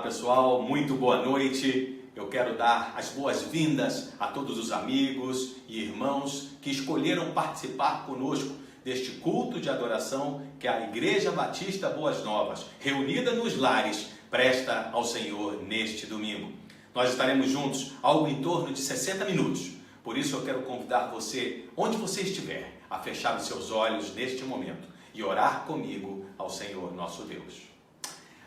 pessoal, muito boa noite. Eu quero dar as boas-vindas a todos os amigos e irmãos que escolheram participar conosco deste culto de adoração que a Igreja Batista Boas Novas, reunida nos lares, presta ao Senhor neste domingo. Nós estaremos juntos algo em torno de 60 minutos. Por isso eu quero convidar você, onde você estiver, a fechar os seus olhos neste momento e orar comigo ao Senhor nosso Deus.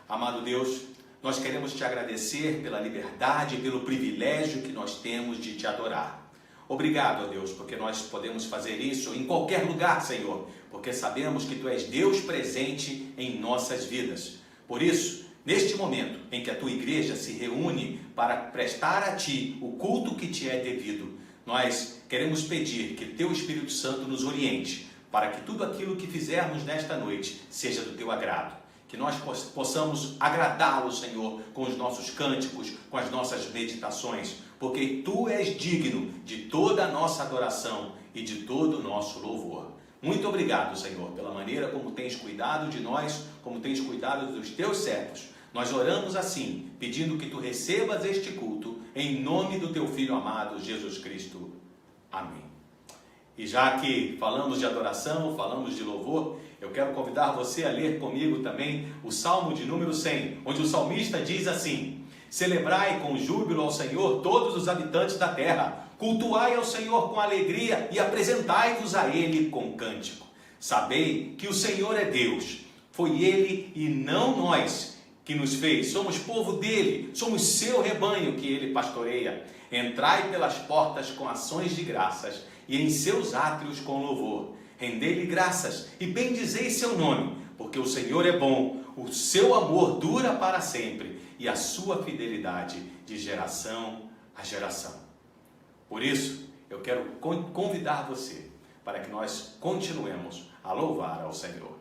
Amado Deus, nós queremos te agradecer pela liberdade e pelo privilégio que nós temos de te adorar. Obrigado, ó Deus, porque nós podemos fazer isso em qualquer lugar, Senhor, porque sabemos que Tu és Deus presente em nossas vidas. Por isso, neste momento em que a Tua igreja se reúne para prestar a Ti o culto que Te é devido, nós queremos pedir que Teu Espírito Santo nos oriente para que tudo aquilo que fizermos nesta noite seja do Teu agrado. Que nós possamos agradá-lo, Senhor, com os nossos cânticos, com as nossas meditações, porque Tu és digno de toda a nossa adoração e de todo o nosso louvor. Muito obrigado, Senhor, pela maneira como Tens cuidado de nós, como Tens cuidado dos Teus servos. Nós oramos assim, pedindo que Tu recebas este culto, em nome do Teu Filho amado, Jesus Cristo. Amém. E já que falamos de adoração, falamos de louvor, eu quero convidar você a ler comigo também o Salmo de número 100, onde o salmista diz assim: celebrai com júbilo ao Senhor todos os habitantes da terra, cultuai ao Senhor com alegria e apresentai-vos a Ele com cântico. Sabei que o Senhor é Deus, foi Ele e não nós que nos fez, somos povo dele, somos seu rebanho que Ele pastoreia. Entrai pelas portas com ações de graças e em seus átrios com louvor. Rendei-lhe graças e bendizei seu nome, porque o Senhor é bom, o seu amor dura para sempre e a sua fidelidade de geração a geração. Por isso, eu quero convidar você para que nós continuemos a louvar ao Senhor.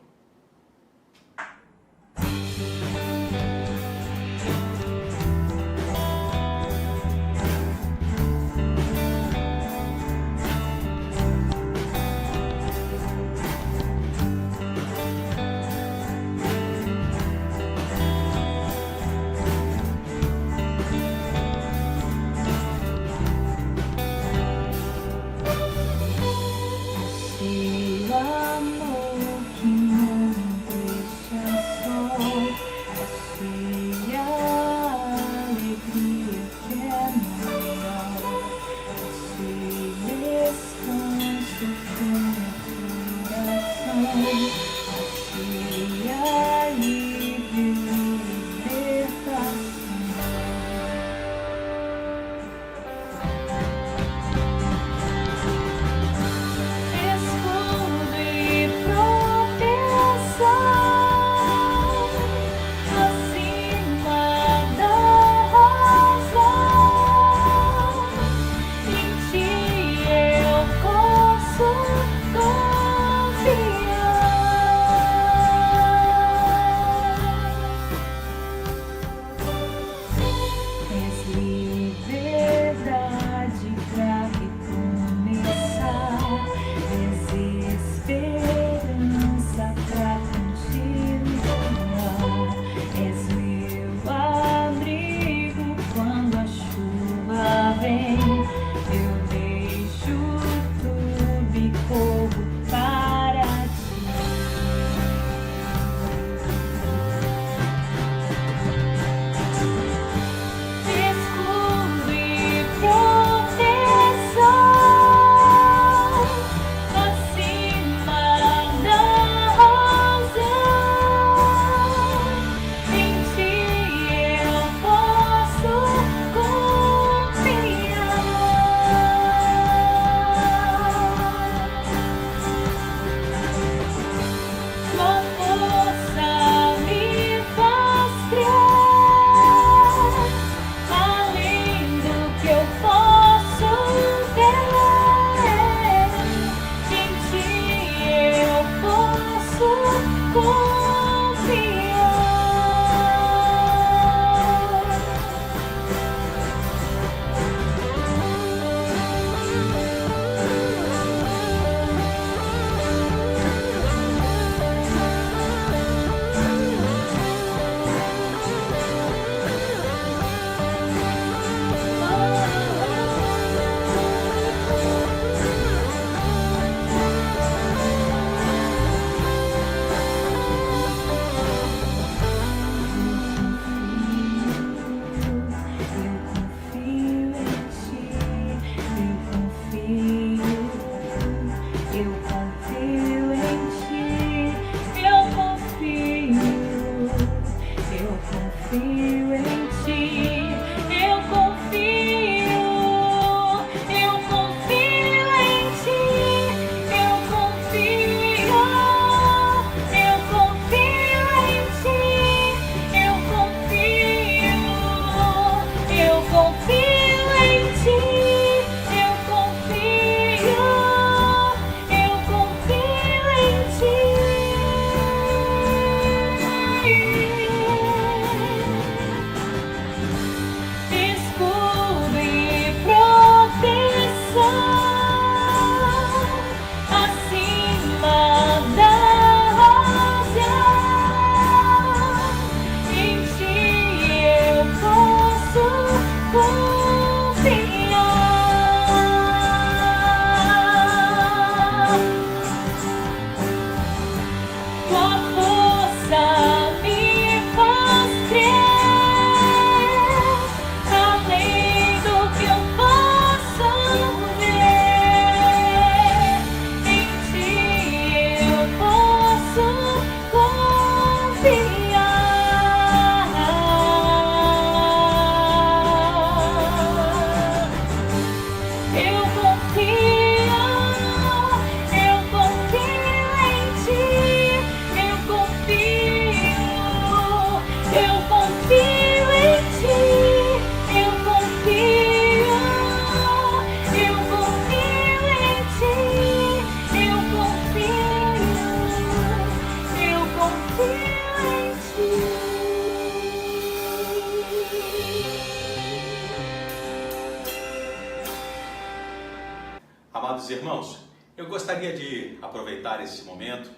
Amados irmãos, eu gostaria de aproveitar esse momento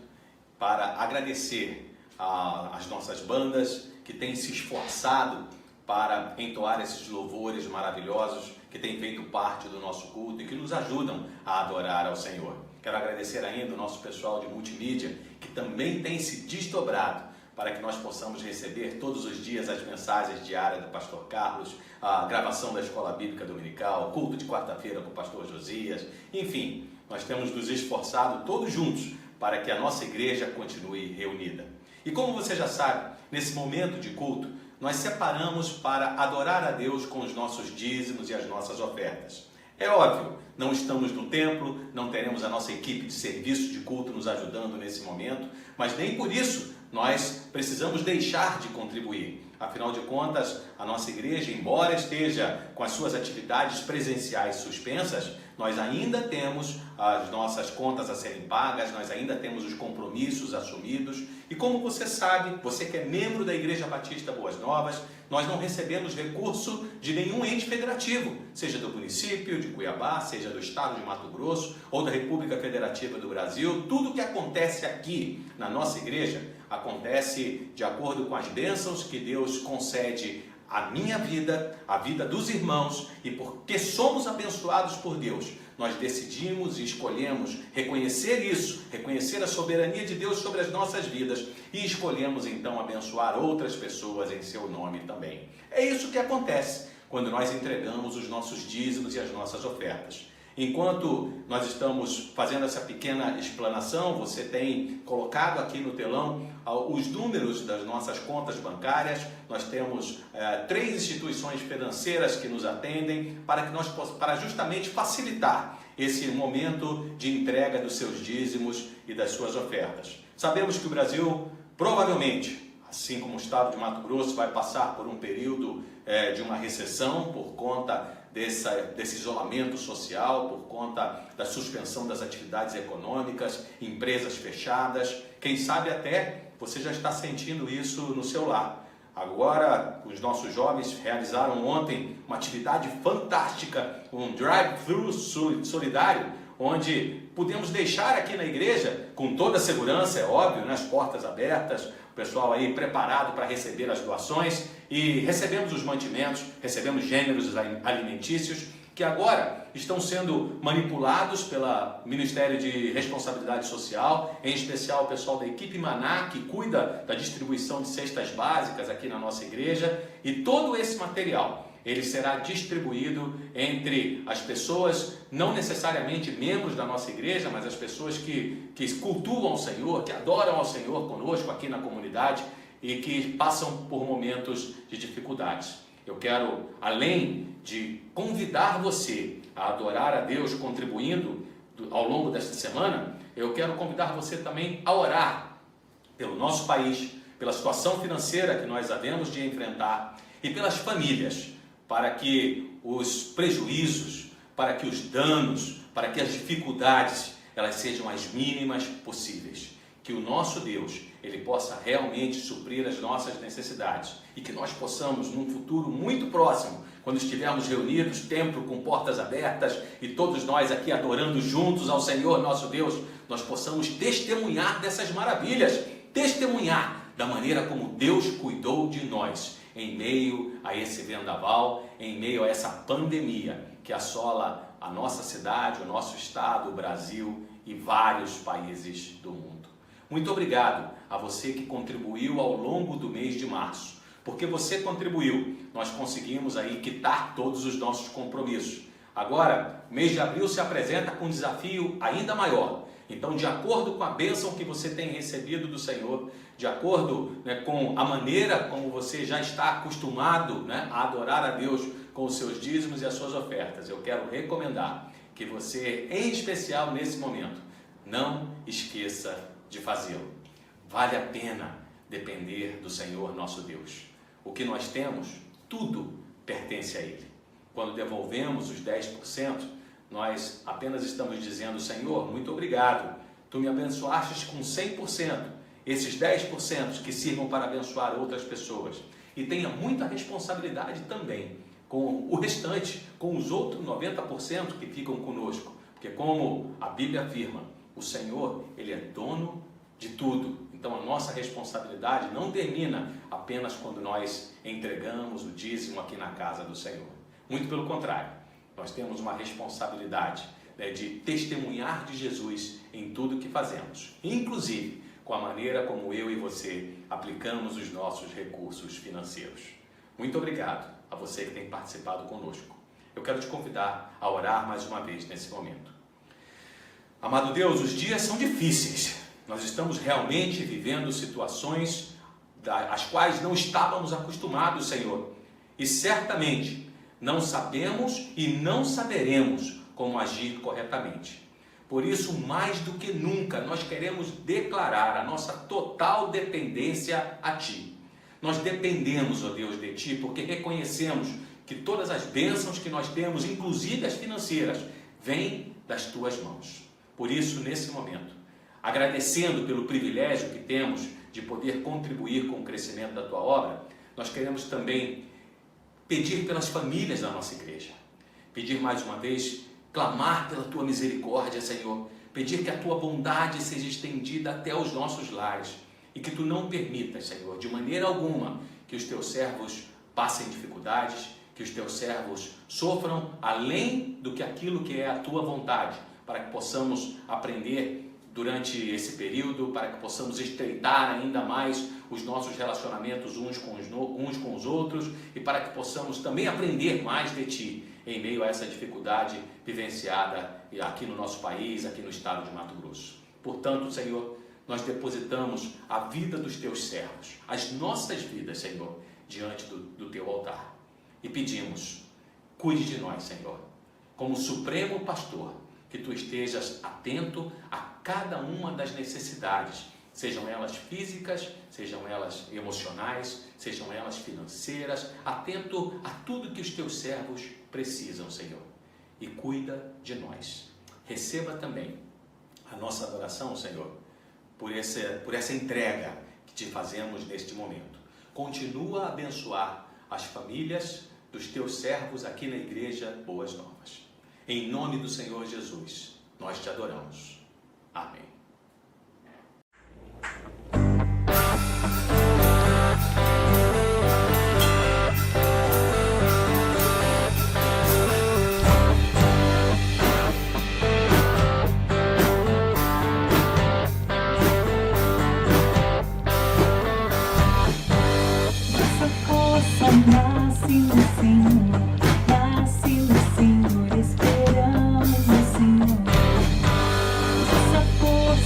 para agradecer às nossas bandas que têm se esforçado para entoar esses louvores maravilhosos que têm feito parte do nosso culto e que nos ajudam a adorar ao Senhor. Quero agradecer ainda o nosso pessoal de multimídia que também tem se desdobrado para que nós possamos receber todos os dias as mensagens diárias do pastor Carlos, a gravação da Escola Bíblica Dominical, o culto de quarta-feira com o pastor Josias, enfim, nós temos nos esforçado todos juntos para que a nossa igreja continue reunida. E como você já sabe, nesse momento de culto, nós separamos para adorar a Deus com os nossos dízimos e as nossas ofertas. É óbvio, não estamos no templo, não teremos a nossa equipe de serviço de culto nos ajudando nesse momento, mas nem por isso nós precisamos deixar de contribuir. Afinal de contas, a nossa igreja, embora esteja com as suas atividades presenciais suspensas, nós ainda temos as nossas contas a serem pagas, nós ainda temos os compromissos assumidos. E como você sabe, você que é membro da Igreja Batista Boas Novas, nós não recebemos recurso de nenhum ente federativo, seja do município de Cuiabá, seja do estado de Mato Grosso ou da República Federativa do Brasil. Tudo que acontece aqui na nossa igreja acontece de acordo com as bênçãos que Deus concede à minha vida, à vida dos irmãos, e porque somos abençoados por Deus, nós decidimos e escolhemos reconhecer isso, reconhecer a soberania de Deus sobre as nossas vidas e escolhemos então abençoar outras pessoas em seu nome também. É isso que acontece quando nós entregamos os nossos dízimos e as nossas ofertas. Enquanto nós estamos fazendo essa pequena explanação, você tem colocado aqui no telão os números das nossas contas bancárias. Nós temos 3 instituições financeiras que nos atendem para justamente facilitar esse momento de entrega dos seus dízimos e das suas ofertas. Sabemos que o Brasil provavelmente, assim como o estado de Mato Grosso, vai passar por um período de uma recessão por conta desse isolamento social, por conta da suspensão das atividades econômicas, empresas fechadas. Quem sabe até você já está sentindo isso no seu lar. Agora, os nossos jovens realizaram ontem uma atividade fantástica, um drive-thru solidário, onde pudemos deixar aqui na igreja, com toda a segurança, é óbvio, né, as portas abertas, o pessoal aí preparado para receber as doações, e recebemos os mantimentos, recebemos gêneros alimentícios, que agora estão sendo manipulados pelo Ministério de Responsabilidade Social, em especial o pessoal da equipe Maná, que cuida da distribuição de cestas básicas aqui na nossa igreja, e todo esse material ele será distribuído entre as pessoas, não necessariamente membros da nossa igreja, mas as pessoas que cultuam ao Senhor, que adoram ao Senhor conosco aqui na comunidade e que passam por momentos de dificuldades. Eu quero, além de convidar você a adorar a Deus contribuindo ao longo desta semana, eu quero convidar você também a orar pelo nosso país, pela situação financeira que nós havemos de enfrentar e pelas famílias, para que os prejuízos, para que os danos, para que as dificuldades, elas sejam as mínimas possíveis. Que o nosso Deus, ele possa realmente suprir as nossas necessidades e que nós possamos, num futuro muito próximo, quando estivermos reunidos, templo com portas abertas e todos nós aqui adorando juntos ao Senhor nosso Deus, nós possamos testemunhar dessas maravilhas, testemunhar da maneira como Deus cuidou de nós em meio a esse vendaval, em meio a essa pandemia que assola a nossa cidade, o nosso estado, o Brasil e vários países do mundo. Muito obrigado a você que contribuiu ao longo do mês de março. Porque você contribuiu, nós conseguimos aí quitar todos os nossos compromissos. Agora, o mês de abril se apresenta com um desafio ainda maior. Então, de acordo com a bênção que você tem recebido do Senhor, de acordo, com a maneira como você já está acostumado, a adorar a Deus com os seus dízimos e as suas ofertas, eu quero recomendar que você, em especial nesse momento, não esqueça de fazê-lo. Vale a pena depender do Senhor nosso Deus. O que nós temos, tudo pertence a Ele. Quando devolvemos os 10%, nós apenas estamos dizendo: Senhor, muito obrigado, Tu me abençoastes com 100%, esses 10% que sirvam para abençoar outras pessoas. E tenha muita responsabilidade também com o restante, com os outros 90% que ficam conosco, Porque como a Bíblia afirma, o Senhor, Ele é dono de tudo. Então a nossa responsabilidade não termina apenas quando nós entregamos o dízimo aqui na casa do Senhor. Muito pelo contrário, nós temos uma responsabilidade, né, de testemunhar de Jesus em tudo que fazemos, inclusive com a maneira como eu e você aplicamos os nossos recursos financeiros. Muito obrigado a você que tem participado conosco. Eu quero te convidar a orar mais uma vez nesse momento. Amado Deus, os dias são difíceis. Nós estamos realmente vivendo situações às quais não estávamos acostumados, Senhor. E certamente não sabemos e não saberemos como agir corretamente. Por isso, mais do que nunca, nós queremos declarar a nossa total dependência a Ti. Nós dependemos, ó Deus, de Ti, porque reconhecemos que todas as bênçãos que nós temos, inclusive as financeiras, vêm das Tuas mãos. Por isso, nesse momento, agradecendo pelo privilégio que temos de poder contribuir com o crescimento da Tua obra, nós queremos também pedir pelas famílias da nossa igreja. Pedir mais uma vez, clamar pela Tua misericórdia, Senhor. Pedir que a Tua bondade seja estendida até os nossos lares. E que Tu não permitas, Senhor, de maneira alguma, que os Teus servos passem dificuldades, que os Teus servos sofram além do que aquilo que é a Tua vontade, para que possamos aprender durante esse período, para que possamos estreitar ainda mais os nossos relacionamentos uns com os outros e para que possamos também aprender mais de Ti em meio a essa dificuldade vivenciada aqui no nosso país, aqui no estado de Mato Grosso. Portanto, Senhor, nós depositamos a vida dos Teus servos, as nossas vidas, Senhor, diante do Teu altar. E pedimos, cuide de nós, Senhor, como Supremo Pastor, que Tu estejas atento a cada uma das necessidades, sejam elas físicas, sejam elas emocionais, sejam elas financeiras, atento a tudo que os Teus servos precisam, Senhor. E cuida de nós. Receba também a nossa adoração, Senhor, por essa entrega que Te fazemos neste momento. Continua a abençoar as famílias dos Teus servos aqui na Igreja Boas Novas. Em nome do Senhor Jesus, nós Te adoramos. Amém. Nossa força nasce no Senhor, nasce no Senhor, esperamos no Senhor. Nossa força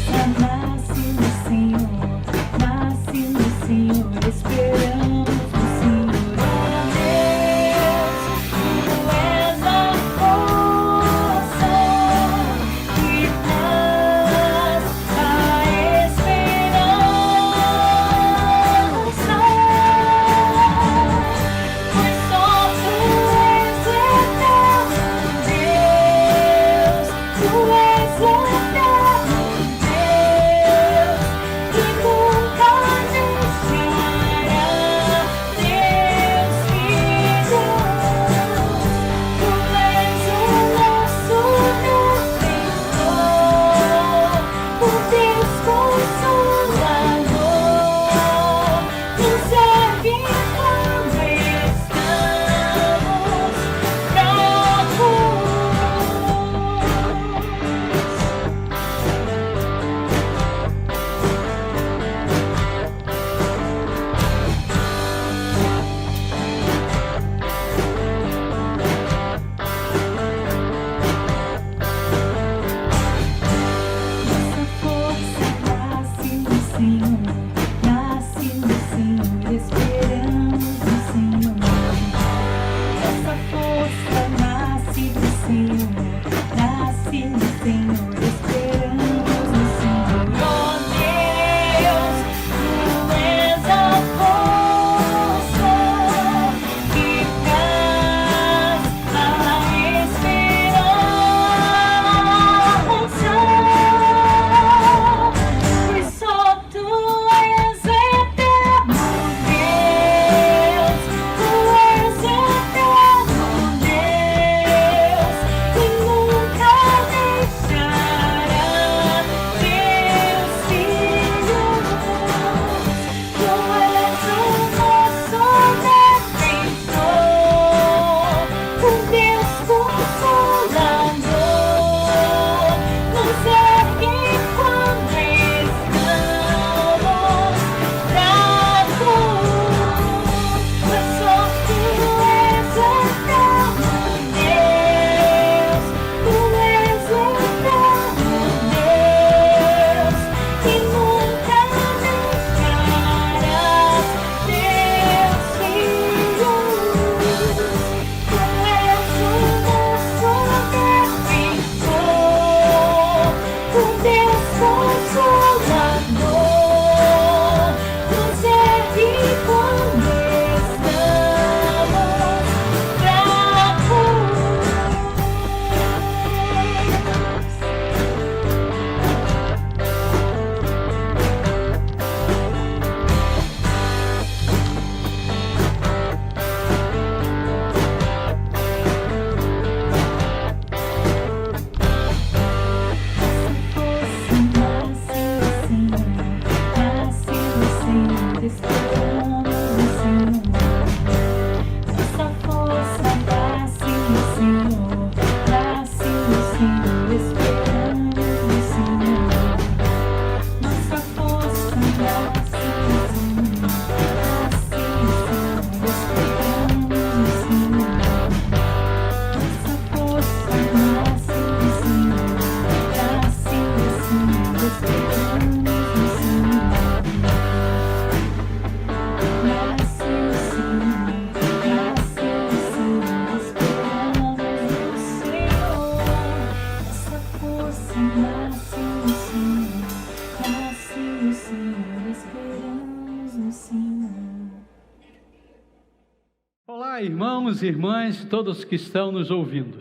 irmãos e irmãs, todos que estão nos ouvindo.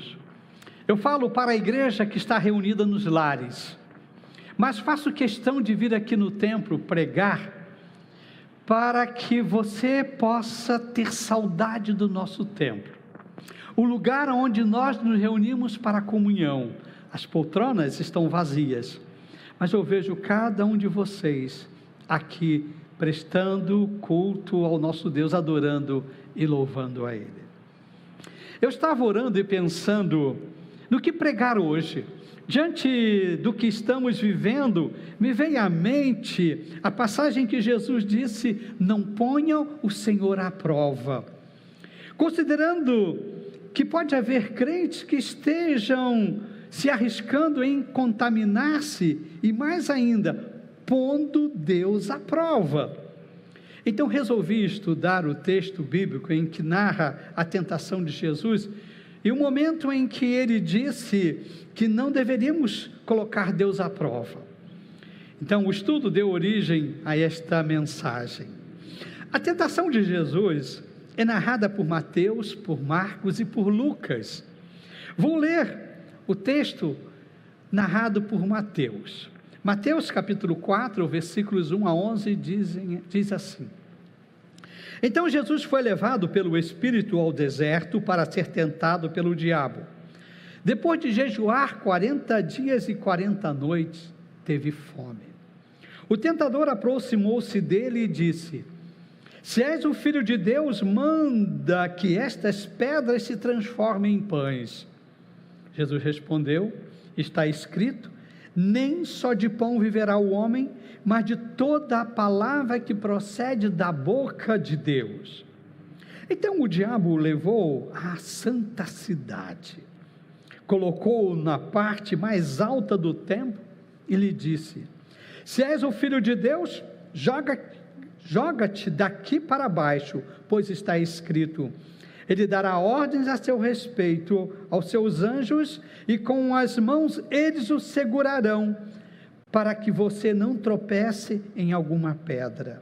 Eu falo para a igreja que está reunida nos lares, mas faço questão de vir aqui no templo pregar, para que você possa ter saudade do nosso templo, o lugar onde nós nos reunimos para a comunhão. As poltronas estão vazias, mas eu vejo cada um de vocês aqui, prestando culto ao nosso Deus, adorando e louvando a Ele. Eu estava orando e pensando no que pregar hoje. Diante do que estamos vivendo, me veio à mente a passagem que Jesus disse: não ponham o Senhor à prova. Considerando que pode haver crentes que estejam se arriscando em contaminar-se e, mais ainda, pondo Deus à prova. Então resolvi estudar o texto bíblico em que narra a tentação de Jesus e o momento em que ele disse que não deveríamos colocar Deus à prova. Então o estudo deu origem a esta mensagem. A tentação de Jesus é narrada por Mateus, por Marcos e por Lucas. Vou ler o texto narrado por Mateus. Mateus capítulo 4, versículos 1 a 11 diz assim: então Jesus foi levado pelo Espírito ao deserto para ser tentado pelo diabo. Depois de jejuar 40 dias e 40 noites, teve fome. O tentador aproximou-se dele e disse: se és o Filho de Deus, manda que estas pedras se transformem em pães. Jesus respondeu: está escrito, nem só de pão viverá o homem, mas de toda a palavra que procede da boca de Deus. Então o diabo o levou à santa cidade, colocou-o na parte mais alta do templo e lhe disse: se és o Filho de Deus, joga-te daqui para baixo, pois está escrito, ele dará ordens a seu respeito aos seus anjos, e com as mãos eles o segurarão, para que você não tropece em alguma pedra.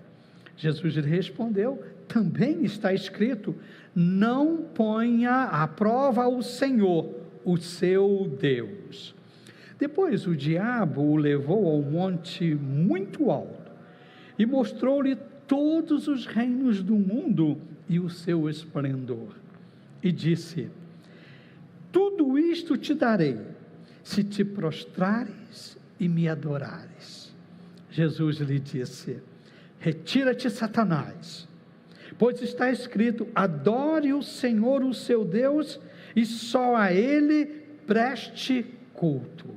Jesus lhe respondeu: também está escrito, não ponha à prova o Senhor, o seu Deus. Depois o diabo o levou a um monte muito alto, e mostrou-lhe todos os reinos do mundo e o seu esplendor, e disse: tudo isto te darei, se te prostrares e me adorares. Jesus lhe disse: retira-te, Satanás, pois está escrito, adore o Senhor, o seu Deus, e só a Ele preste culto.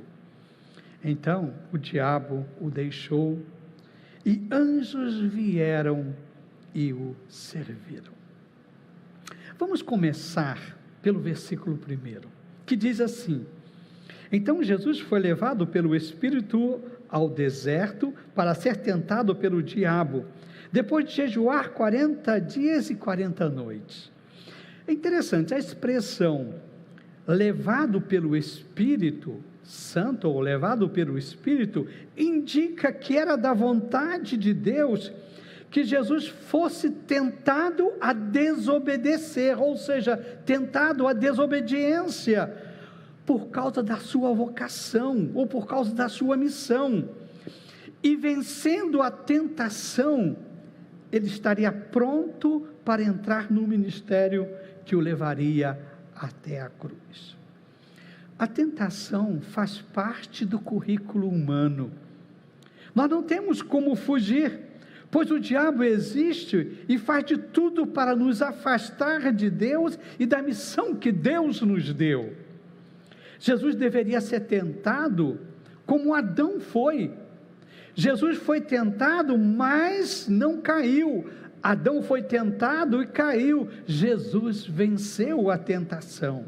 Então o diabo o deixou, e anjos vieram e o serviram. Vamos começar pelo versículo 1, que diz assim: então Jesus foi levado pelo Espírito ao deserto para ser tentado pelo diabo, depois de jejuar 40 dias e 40 noites. É interessante, a expressão levado pelo Espírito Santo, ou levado pelo Espírito, indica que era da vontade de Deus que Jesus fosse tentado a desobedecer, ou seja, tentado à desobediência, por causa da sua vocação, ou por causa da sua missão, e vencendo a tentação, ele estaria pronto para entrar no ministério que o levaria até a cruz. A tentação faz parte do currículo humano, nós não temos como fugir, pois o diabo existe e faz de tudo para nos afastar de Deus e da missão que Deus nos deu. Jesus deveria ser tentado como Adão foi. Jesus foi tentado, mas não caiu. Adão foi tentado e caiu. Jesus venceu a tentação.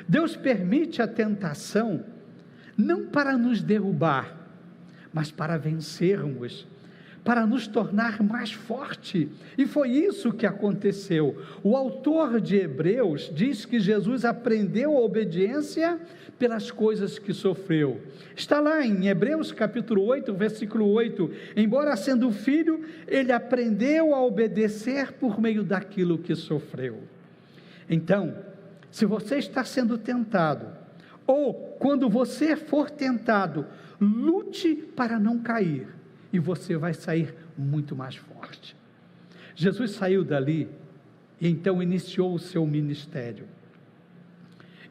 Deus permite a tentação não para nos derrubar, mas para vencermos, para nos tornar mais forte, e foi isso que aconteceu. O autor de Hebreus diz que Jesus aprendeu a obediência pelas coisas que sofreu. Está lá em Hebreus capítulo 8, versículo 8, embora sendo filho, ele aprendeu a obedecer por meio daquilo que sofreu. Então, se você está sendo tentado, ou quando você for tentado, lute para não cair, e você vai sair muito mais forte. Jesus saiu dali, e então iniciou o seu ministério.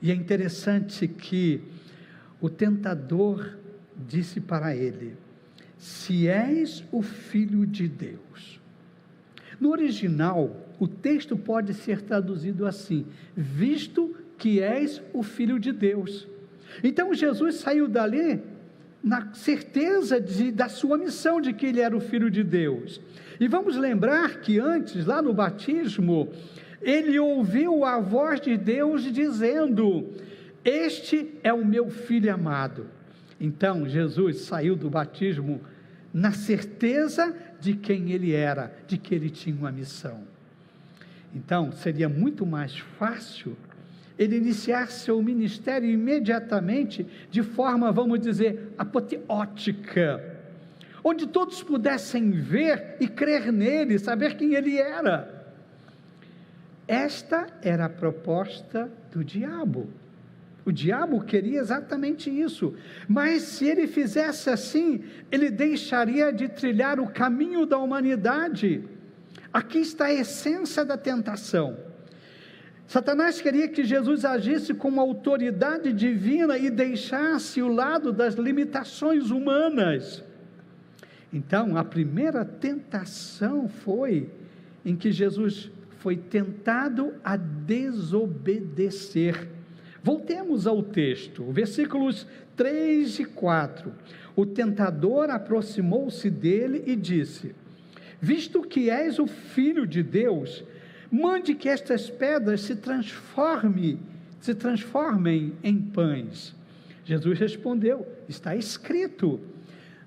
E é interessante que o tentador disse para ele: se és o Filho de Deus. No original, o texto pode ser traduzido assim: visto que és o Filho de Deus. Então Jesus saiu dali na certeza da sua missão, de que ele era o Filho de Deus. E vamos lembrar que antes, lá no batismo, ele ouviu a voz de Deus dizendo: este é o meu Filho amado. Então Jesus saiu do batismo na certeza de quem ele era, de que ele tinha uma missão. Então seria muito mais fácil ele iniciar seu ministério imediatamente, de forma, vamos dizer, apoteótica, onde todos pudessem ver e crer nele, saber quem ele era. Esta era a proposta do diabo. O diabo queria exatamente isso, mas se ele fizesse assim, ele deixaria de trilhar o caminho da humanidade. Aqui está a essência da tentação. Satanás queria que Jesus agisse com uma autoridade divina e deixasse o lado das limitações humanas. Então, a primeira tentação foi em que Jesus foi tentado a desobedecer. Voltemos ao texto, versículos 3 e 4. O tentador aproximou-se dele e disse: visto que és o Filho de Deus, mande que estas pedras se transformem em pães. Jesus respondeu: está escrito,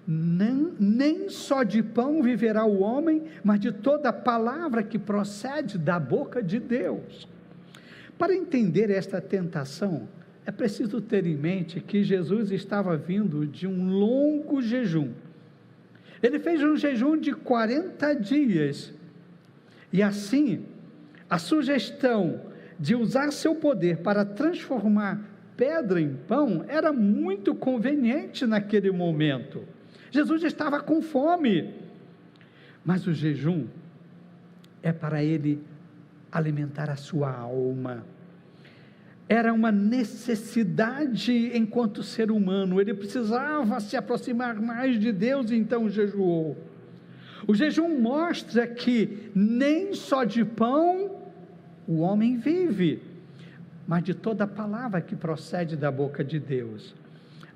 nem só de pão viverá o homem, mas de toda palavra que procede da boca de Deus. Para entender esta tentação, é preciso ter em mente que Jesus estava vindo de um longo jejum. Ele fez um jejum de 40 dias, e assim, a sugestão de usar seu poder para transformar pedra em pão era muito conveniente naquele momento. Jesus estava com fome, mas o jejum é para ele alimentar a sua alma. Era uma necessidade enquanto ser humano, ele precisava se aproximar mais de Deus, então jejuou. O jejum mostra que nem só de pão o homem vive, mas de toda a palavra que procede da boca de Deus.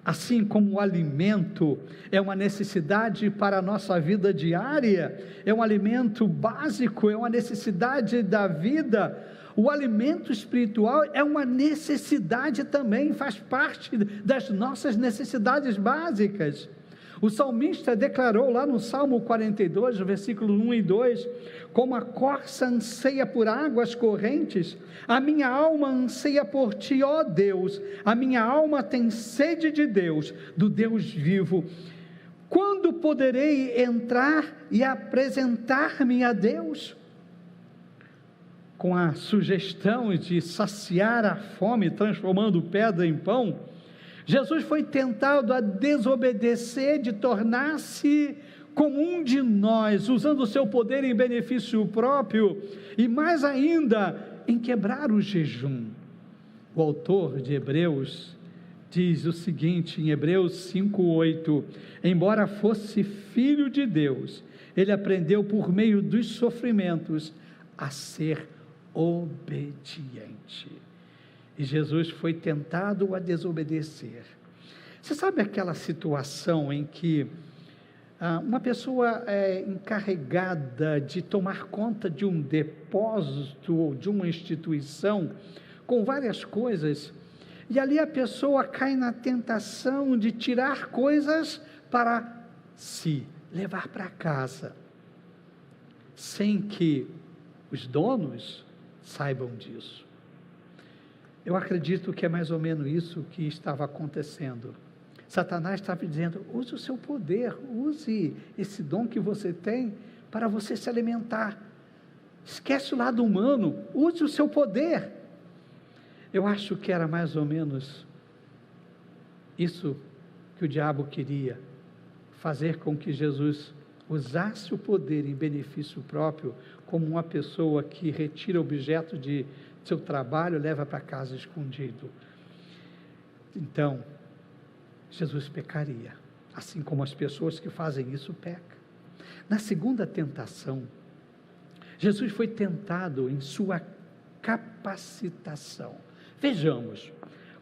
Assim como o alimento é uma necessidade para a nossa vida diária, é um alimento básico, é uma necessidade da vida, o alimento espiritual é uma necessidade também, faz parte das nossas necessidades básicas. O salmista declarou lá no Salmo 42, versículos 1 e 2, como a corça anseia por águas correntes, a minha alma anseia por ti, ó Deus, a minha alma tem sede de Deus, do Deus vivo. Quando poderei entrar e apresentar-me a Deus? Com a sugestão de saciar a fome, transformando pedra em pão, Jesus foi tentado a desobedecer, de tornar-se como um de nós, usando o seu poder em benefício próprio, e mais ainda, em quebrar o jejum. O autor de Hebreus diz o seguinte, em Hebreus 5:8, embora fosse filho de Deus, ele aprendeu por meio dos sofrimentos a ser obediente. E Jesus foi tentado a desobedecer. Você sabe aquela situação em que uma pessoa é encarregada de tomar conta de um depósito ou de uma instituição com várias coisas, e ali a pessoa cai na tentação de tirar coisas para si, levar para casa, sem que os donos saibam disso. Eu acredito que é mais ou menos isso que estava acontecendo. Satanás estava dizendo: use o seu poder, use esse dom que você tem para você se alimentar. Esquece o lado humano, use o seu poder. Eu acho que era mais ou menos isso que o diabo queria, fazer com que Jesus usasse o poder em benefício próprio, como uma pessoa que retira objeto de seu trabalho e leva para casa escondido. Então, Jesus pecaria, assim como as pessoas que fazem isso pecam. Na segunda tentação, Jesus foi tentado em sua capacitação. Vejamos,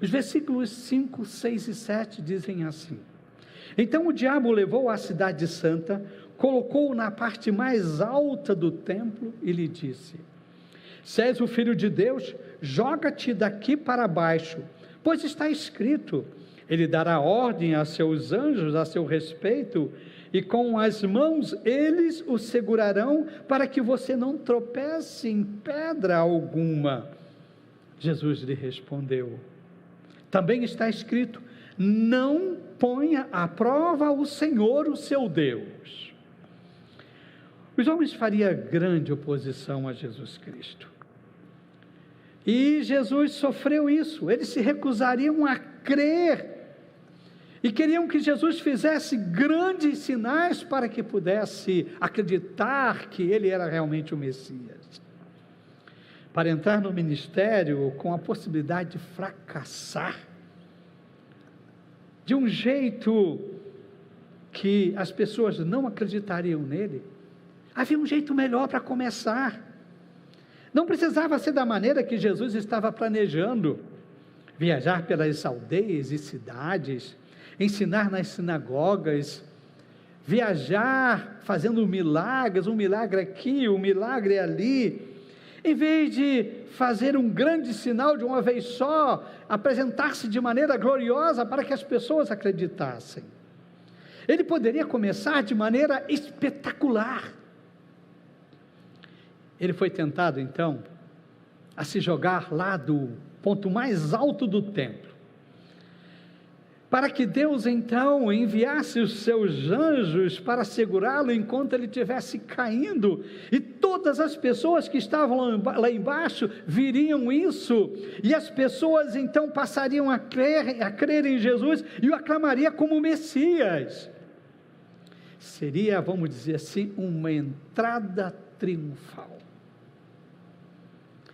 os versículos 5, 6 e 7 dizem assim: então o diabo o levou à cidade santa, colocou-o na parte mais alta do templo e lhe disse: se és o filho de Deus, joga-te daqui para baixo, pois está escrito, ele dará ordem a seus anjos a seu respeito, e com as mãos eles o segurarão, para que você não tropece em pedra alguma. Jesus lhe respondeu: também está escrito, não ponha à prova o Senhor, o seu Deus. Os homens fariam grande oposição a Jesus Cristo. E Jesus sofreu isso, eles se recusariam a crer, e queriam que Jesus fizesse grandes sinais para que pudesse acreditar que ele era realmente o Messias. Para entrar no ministério com a possibilidade de fracassar, de um jeito que as pessoas não acreditariam nele, havia um jeito melhor para começar. Não precisava ser da maneira que Jesus estava planejando, viajar pelas aldeias e cidades, ensinar nas sinagogas, viajar fazendo milagres, um milagre aqui, um milagre ali. Em vez de fazer um grande sinal de uma vez só, apresentar-se de maneira gloriosa para que as pessoas acreditassem. Ele poderia começar de maneira espetacular. Ele foi tentado, então, a se jogar lá do ponto mais alto do templo, para que Deus, então, enviasse os seus anjos para segurá-lo enquanto ele estivesse caindo, e todas as pessoas que estavam lá embaixo viriam isso, e as pessoas, então, passariam a crer em Jesus, e o aclamaria como Messias. Seria, vamos dizer assim, uma entrada triunfal.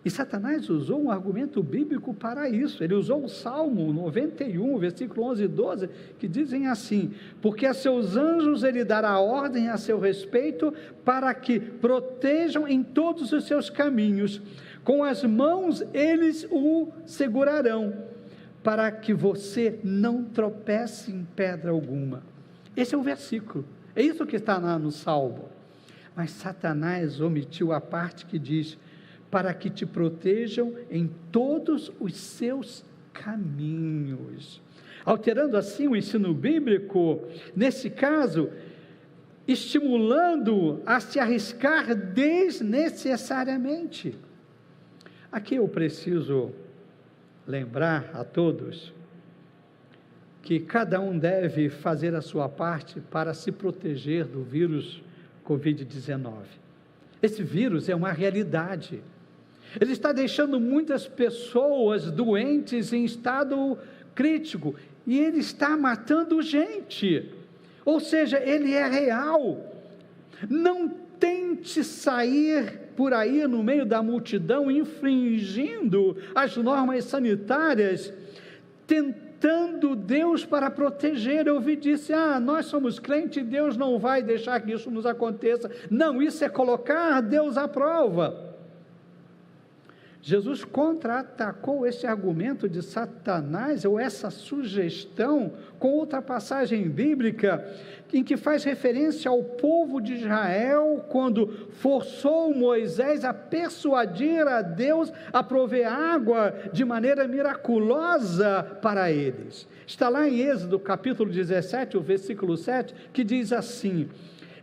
E Satanás usou um argumento bíblico para isso. Ele usou o Salmo 91, versículo 11 e 12, que dizem assim: porque a seus anjos ele dará ordem a seu respeito, para que protejam em todos os seus caminhos, com as mãos eles o segurarão, para que você não tropece em pedra alguma. Esse é o versículo, é isso que está lá no Salmo. Mas Satanás omitiu a parte que diz: para que te protejam em todos os seus caminhos, alterando assim o ensino bíblico, nesse caso, estimulando a se arriscar desnecessariamente. Aqui eu preciso lembrar a todos que cada um deve fazer a sua parte para se proteger do vírus Covid-19. Esse vírus é uma realidade. Ele está deixando muitas pessoas doentes em estado crítico, e ele está matando gente, ou seja, ele é real. Não tente sair por aí no meio da multidão, infringindo as normas sanitárias, tentando Deus para proteger. Eu ouvi dizer: nós somos crentes, Deus não vai deixar que isso nos aconteça. Não, isso é colocar Deus à prova. Jesus contra-atacou esse argumento de Satanás, ou essa sugestão, com outra passagem bíblica, em que faz referência ao povo de Israel, quando forçou Moisés a persuadir a Deus a prover água de maneira miraculosa para eles. Está lá em Êxodo capítulo 17, o versículo 7, que diz assim: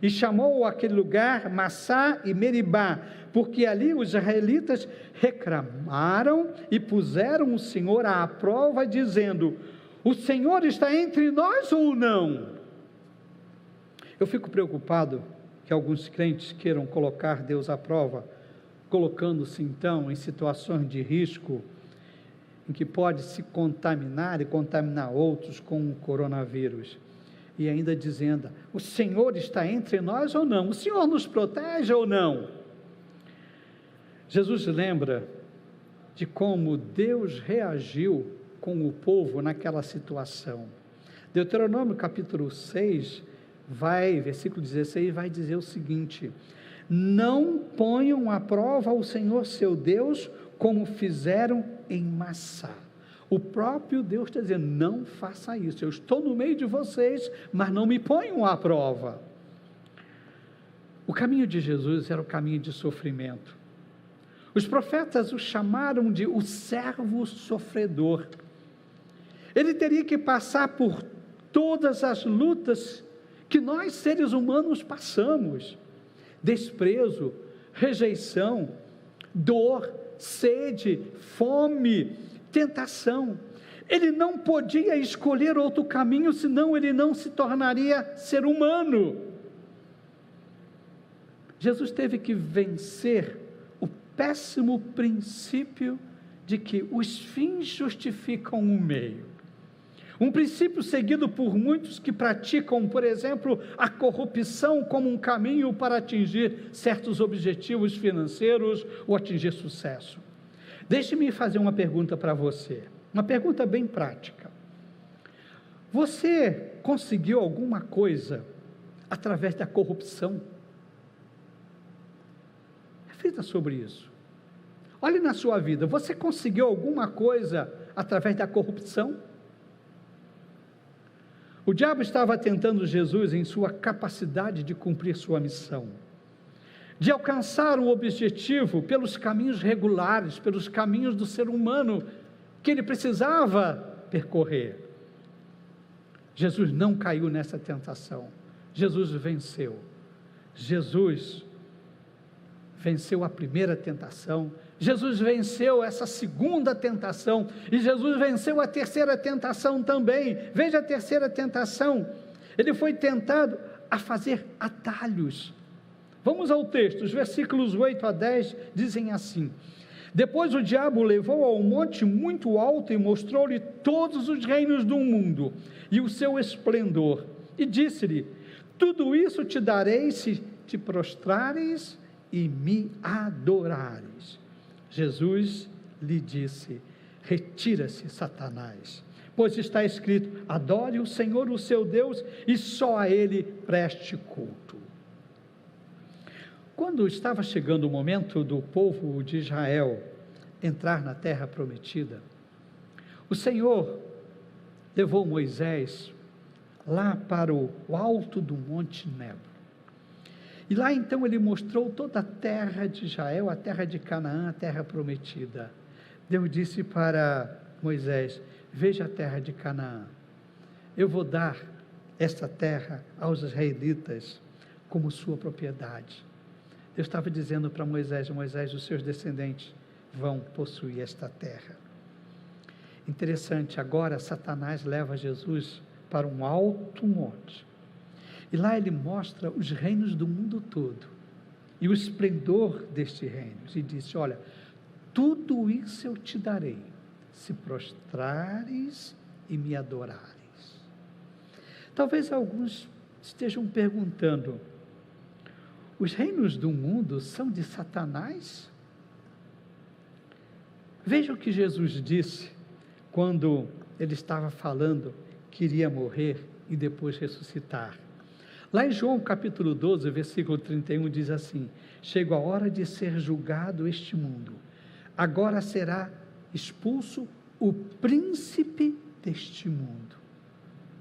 e chamou aquele lugar Massá e Meribá, porque ali os israelitas reclamaram e puseram o Senhor à prova, dizendo: o Senhor está entre nós ou não? Eu fico preocupado que alguns crentes queiram colocar Deus à prova, colocando-se então em situações de risco, em que pode se contaminar e contaminar outros com o coronavírus. E ainda dizendo: o Senhor está entre nós ou não? O Senhor nos protege ou não? Jesus lembra de como Deus reagiu com o povo naquela situação. Deuteronômio capítulo 6, versículo 16, vai dizer o seguinte: não ponham à prova o Senhor seu Deus, como fizeram em Massá. O próprio Deus está dizendo: não faça isso, eu estou no meio de vocês, mas não me ponham à prova. O caminho de Jesus era o caminho de sofrimento. Os profetas o chamaram de o servo sofredor. Ele teria que passar por todas as lutas que nós seres humanos passamos: desprezo, rejeição, dor, sede, fome, tentação. Ele não podia escolher outro caminho, senão ele não se tornaria ser humano. Jesus teve que vencer o péssimo princípio de que os fins justificam o meio. Um princípio seguido por muitos que praticam, por exemplo, a corrupção como um caminho para atingir certos objetivos financeiros ou atingir sucesso. Deixe-me fazer uma pergunta para você, uma pergunta bem prática. Você conseguiu alguma coisa através da corrupção? Reflita sobre isso. Olhe na sua vida, você conseguiu alguma coisa através da corrupção? O diabo estava tentando Jesus em sua capacidade de cumprir sua missão, de alcançar o objetivo pelos caminhos regulares, pelos caminhos do ser humano que ele precisava percorrer. Jesus não caiu nessa tentação. Jesus venceu. Jesus venceu a primeira tentação. Jesus venceu essa segunda tentação, e Jesus venceu a terceira tentação também. Veja a terceira tentação: ele foi tentado a fazer atalhos. Vamos ao texto, os versículos 8 a 10 dizem assim: depois o diabo o levou a um monte muito alto e mostrou-lhe todos os reinos do mundo e o seu esplendor, e disse-lhe: tudo isso te darei se te prostrares e me adorares. Jesus lhe disse: retira-se, Satanás, pois está escrito: adore o Senhor, o seu Deus, e só a Ele preste culto. Quando estava chegando o momento do povo de Israel entrar na terra prometida, o Senhor levou Moisés lá para o alto do Monte Nebo. E lá então ele mostrou toda a terra de Israel, a terra de Canaã, a terra prometida. Deus disse para Moisés: veja a terra de Canaã, eu vou dar esta terra aos israelitas como sua propriedade. Deus estava dizendo para Moisés: Moisés, os seus descendentes vão possuir esta terra. Interessante, agora Satanás leva Jesus para um alto monte, e lá ele mostra os reinos do mundo todo, e o esplendor destes reinos, e disse: olha, tudo isso eu te darei, se prostrares e me adorares. Talvez alguns estejam perguntando: os reinos do mundo são de Satanás? Veja o que Jesus disse, quando ele estava falando que iria morrer e depois ressuscitar. Lá em João capítulo 12, versículo 31, diz assim: chega a hora de ser julgado este mundo, agora será expulso o príncipe deste mundo.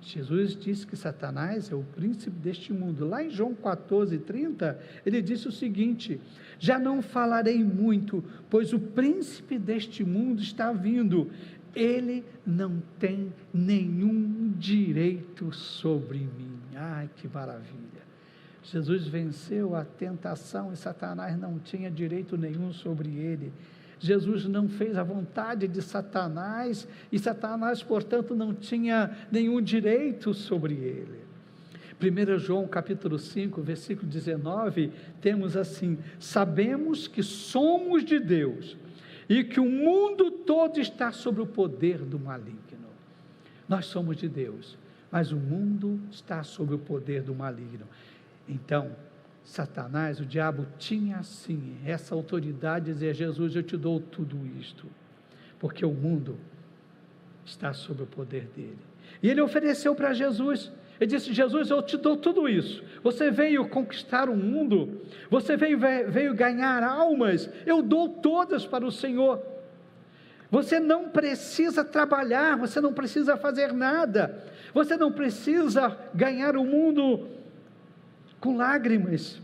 Jesus disse que Satanás é o príncipe deste mundo. Lá em João 14, 30, ele disse o seguinte: já não falarei muito, pois o príncipe deste mundo está vindo, ele não tem nenhum direito sobre mim. Ai, que maravilha! Jesus venceu a tentação e Satanás não tinha direito nenhum sobre ele. Jesus não fez a vontade de Satanás, e Satanás, portanto, não tinha nenhum direito sobre ele. 1 João capítulo 5, versículo 19, temos assim: sabemos que somos de Deus, e que o mundo todo está sob o poder do maligno. Nós somos de Deus, mas o mundo está sob o poder do maligno. Então, Satanás, o diabo, tinha assim essa autoridade de dizer: Jesus, eu te dou tudo isto, porque o mundo está sob o poder dele. E ele ofereceu para Jesus, ele disse: Jesus, eu te dou tudo isso, você veio conquistar o mundo, você veio ganhar almas, eu dou todas para o Senhor, você não precisa trabalhar, você não precisa fazer nada, você não precisa ganhar o mundo com lágrimas,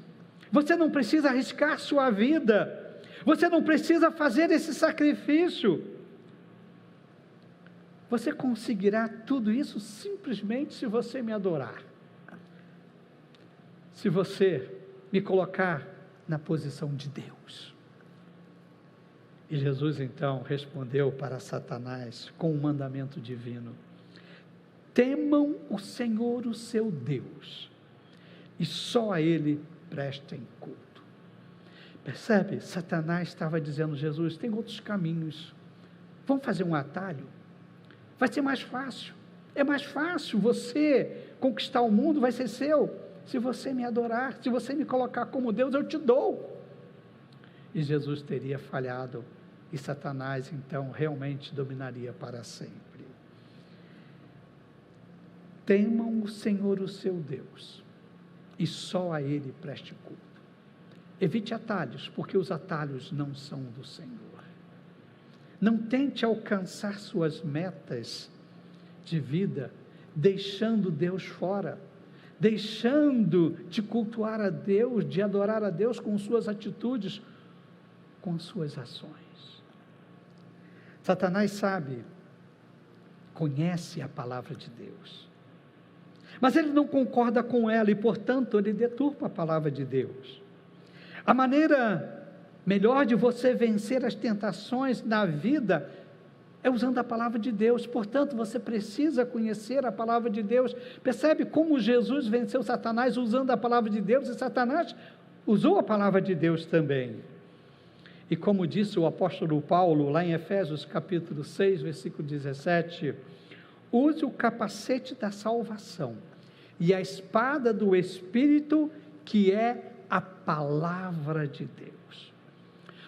você não precisa arriscar sua vida, você não precisa fazer esse sacrifício, você conseguirá tudo isso simplesmente se você me adorar, se você me colocar na posição de Deus. E Jesus então respondeu para Satanás com um mandamento divino: temam o Senhor, o seu Deus, e só a Ele prestem culto. Percebe? Satanás estava dizendo: Jesus, tem outros caminhos, vamos fazer um atalho, vai ser mais fácil, é mais fácil você conquistar o mundo, vai ser seu, se você me adorar, se você me colocar como Deus, eu te dou. E Jesus teria falhado, e Satanás então realmente dominaria para sempre. Temam o Senhor, o seu Deus, e só a Ele preste culto. Evite atalhos, porque os atalhos não são do Senhor. Não tente alcançar suas metas de vida deixando Deus fora, deixando de cultuar a Deus, de adorar a Deus com suas atitudes, com suas ações. Satanás sabe, conhece a palavra de Deus, mas ele não concorda com ela e, portanto, ele deturpa a palavra de Deus. A maneira melhor de você vencer as tentações na vida é usando a palavra de Deus, portanto, você precisa conhecer a palavra de Deus. Percebe como Jesus venceu Satanás usando a palavra de Deus, e Satanás usou a palavra de Deus também. E como disse o apóstolo Paulo, lá em Efésios capítulo 6, versículo 17, use o capacete da salvação e a espada do Espírito, que é a palavra de Deus.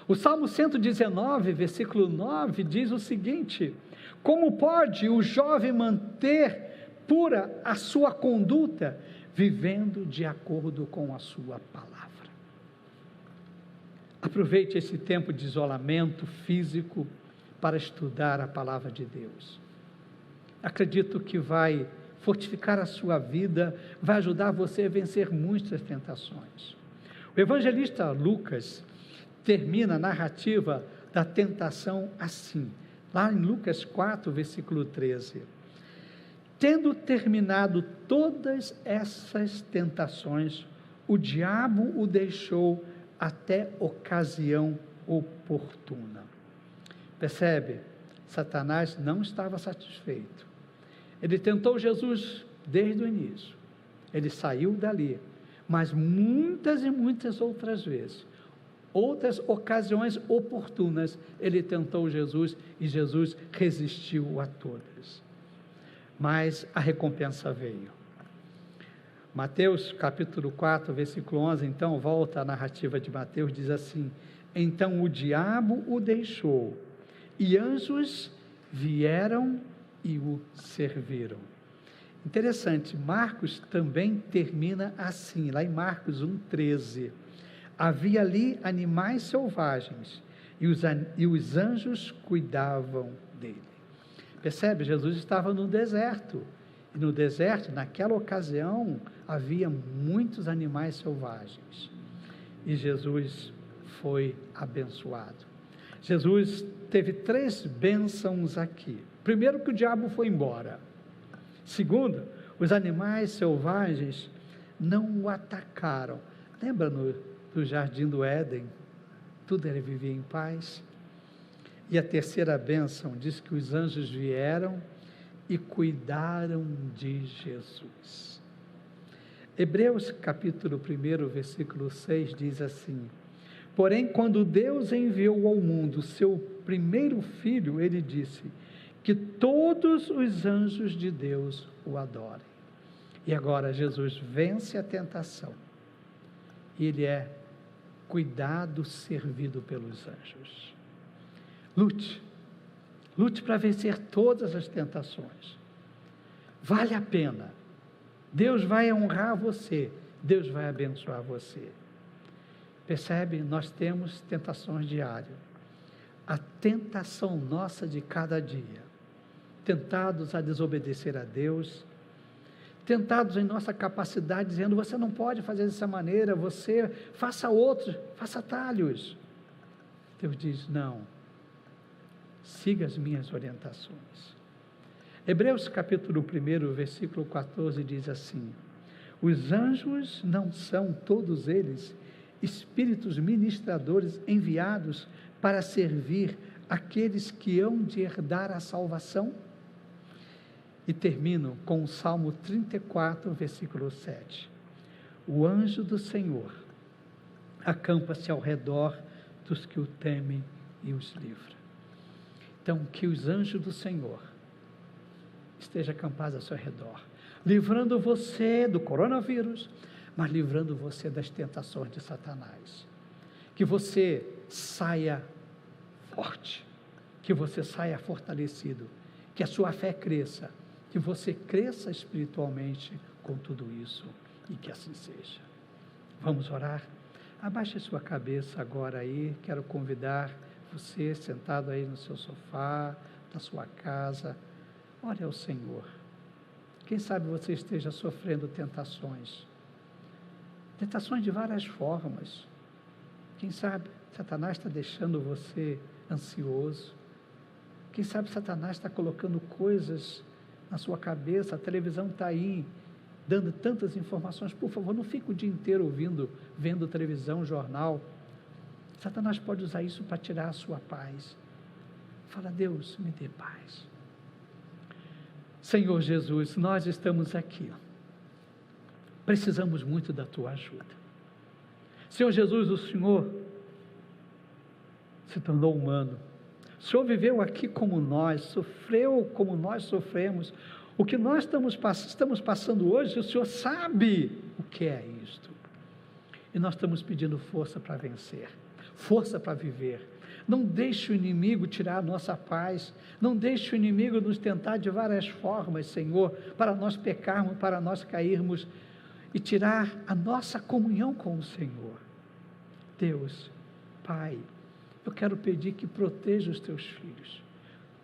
O Salmo 119, versículo 9, diz o seguinte: como pode o jovem manter pura a sua conduta, vivendo de acordo com a sua palavra? Aproveite esse tempo de isolamento físico para estudar a palavra de Deus. Acredito que vai fortificar a sua vida, vai ajudar você a vencer muitas tentações. O evangelista Lucas termina a narrativa da tentação assim, lá em Lucas 4, versículo 13. Tendo terminado todas essas tentações, o diabo o deixou até ocasião oportuna. Percebe? Satanás não estava satisfeito. Ele tentou Jesus desde o início. Ele saiu dali, mas muitas e muitas outras vezes, outras ocasiões oportunas, ele tentou Jesus e Jesus resistiu a todas. Mas a recompensa veio. Mateus capítulo 4, versículo 11, então, volta à narrativa de Mateus, diz assim: então o diabo o deixou, e anjos vieram e o serviram. Interessante, Marcos também termina assim, lá em Marcos 1,13, havia ali animais selvagens, e os anjos cuidavam dele. Percebe? Jesus estava no deserto, e no deserto, naquela ocasião, havia muitos animais selvagens, e Jesus foi abençoado. Jesus teve 3 bênçãos aqui. Primeiro, que o diabo foi embora. Segundo, os animais selvagens não o atacaram. Lembra do jardim do Éden? Tudo ele vivia em paz. E a terceira bênção diz que os anjos vieram e cuidaram de Jesus. Hebreus capítulo 1, versículo 6 diz assim: Porém, quando Deus enviou ao mundo seu primeiro filho, ele disse que todos os anjos de Deus o adorem. E agora Jesus vence a tentação. Ele é cuidado, servido pelos anjos. Lute para vencer todas as tentações. Vale a pena. Deus vai honrar você, Deus vai abençoar você. Percebe? Nós temos tentações diárias. A tentação nossa de cada dia. Tentados a desobedecer a Deus, tentados em nossa capacidade, dizendo, você não pode fazer dessa maneira, você faça outros, faça atalhos. Deus diz, não, siga as minhas orientações. Hebreus capítulo 1, versículo 14 diz assim, os anjos não são todos eles espíritos ministradores enviados para servir aqueles que hão de herdar a salvação? E termino com o Salmo 34, versículo 7. O anjo do Senhor acampa-se ao redor dos que o temem e os livra. Então, que os anjos do Senhor estejam acampados ao seu redor, livrando você do coronavírus, mas livrando você das tentações de Satanás. Que você saia forte, que você saia fortalecido, que a sua fé cresça, que você cresça espiritualmente com tudo isso, e que assim seja. Vamos orar? Abaixe a sua cabeça agora aí, quero convidar você, sentado aí no seu sofá, na sua casa, ore ao Senhor. Quem sabe você esteja sofrendo tentações de várias formas. Quem sabe Satanás está deixando você ansioso. Quem sabe Satanás está colocando coisas na sua cabeça, a televisão está aí, dando tantas informações. Por favor, não fique o dia inteiro vendo televisão, jornal. Satanás pode usar isso para tirar a sua paz. Fala, Deus, me dê paz. Senhor Jesus, nós estamos aqui. Precisamos muito da tua ajuda. Senhor Jesus, o Senhor se tornou humano. O Senhor viveu aqui como nós, sofreu como nós sofremos. O que nós estamos passando hoje, o Senhor sabe o que é isto. E nós estamos pedindo força para vencer, força para viver. Não deixe o inimigo tirar a nossa paz, não deixe o inimigo nos tentar de várias formas, Senhor, para nós pecarmos, para nós cairmos e tirar a nossa comunhão com o Senhor. Deus, Pai, eu quero pedir que proteja os teus filhos,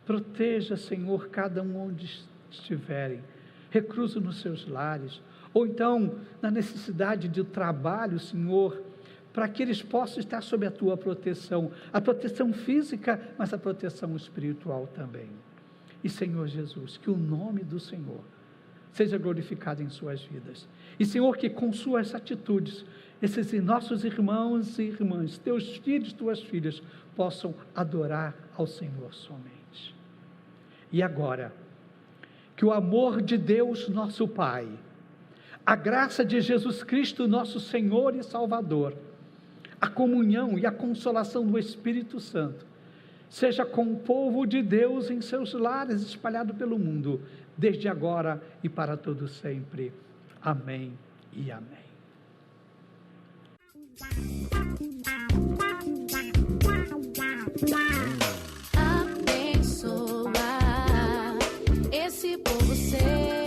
proteja, Senhor, cada um onde estiverem, recluso nos seus lares, ou então na necessidade de trabalho, Senhor, para que eles possam estar sob a tua proteção, a proteção física, mas a proteção espiritual também. E Senhor Jesus, que o nome do Senhor seja glorificado em suas vidas. E Senhor, que com suas atitudes, esses nossos irmãos e irmãs, teus filhos, tuas filhas, possam adorar ao Senhor somente. E agora, que o amor de Deus, nosso Pai, a graça de Jesus Cristo, nosso Senhor e Salvador, a comunhão e a consolação do Espírito Santo, seja com o povo de Deus em seus lares, espalhado pelo mundo, desde agora e para todo sempre. Amém e amém. Abençoa esse povo seu.